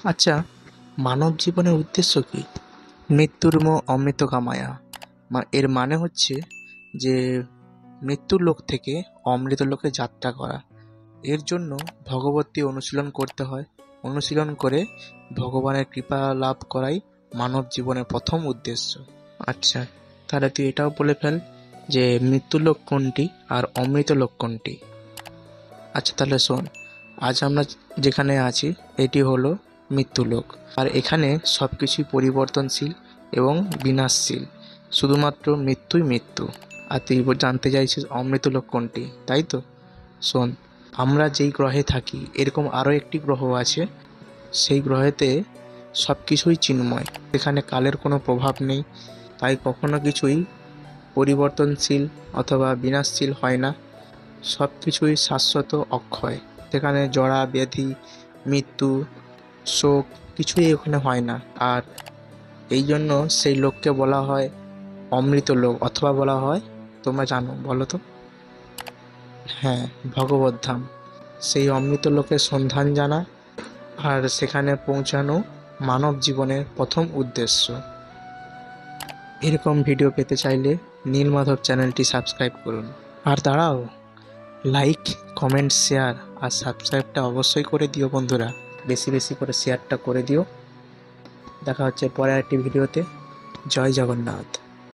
আচ্ছা, মানব জীবনের উদ্দেশ্য কি? মৃত্যুর্ম অমৃত কামায়া। এর মানে হচ্ছে যে মৃত্যুর লোক থেকে অমৃত লোকে যাত্রা করা। এর জন্য ভগবতী অনুশীলন করতে হয়। অনুশীলন করে ভগবানের কৃপা লাভ করাই মানব জীবনের প্রথম উদ্দেশ্য। আচ্ছা, তাহলে তুই এটাও বলে ফেল যে মৃত্যুর লোক কোনটি আর অমৃত লোক কোনটি। আচ্ছা তাহলে শোন, আজ আমরা যেখানে আছি এটি হলো মৃত্যুলোক। আর এখানে সব কিছুই পরিবর্তনশীল এবং বিনাশশীল। শুধুমাত্র মৃত্যুই মৃত্যু। আর তুই জানতে চাইছিস অমৃতলোক কোনটি, তাই তো? শোন, আমরা যেই গ্রহে থাকি এরকম আরও একটি গ্রহ আছে। সেই গ্রহেতে সব কিছুই চিন্ময়। এখানে কালের কোনো প্রভাব নেই, তাই কখনো কিছুই পরিবর্তনশীল অথবা বিনাশশীল হয় না। সব কিছুই শাশ্বত, অক্ষয়। সেখানে জরা ব্যাধি, মৃত্যু, শোক কিছুই ওখানে হয় না। আর এই জন্য সেই লোককে বলা হয় অমৃত লোক, অথবা বলা হয়, তোমরা জানো বলো তো? হ্যাঁ, ভগবত ধাম। সেই অমৃত লোকের সন্ধান জানা আর সেখানে পৌঁছানো মানব জীবনের প্রথম উদ্দেশ্য। এরকম ভিডিও পেতে চাইলে নীলমাধব চ্যানেলটি সাবস্ক্রাইব করুন। আর দাঁড়াও, লাইক, কমেন্ট, শেয়ার আর সাবস্ক্রাইবটা অবশ্যই করে দিও বন্ধুরা। বেশি বেশি করে শেয়ারটা করে দিও। দেখা হচ্ছে পরের একটি ভিডিওতে। জয় জগন্নাথ।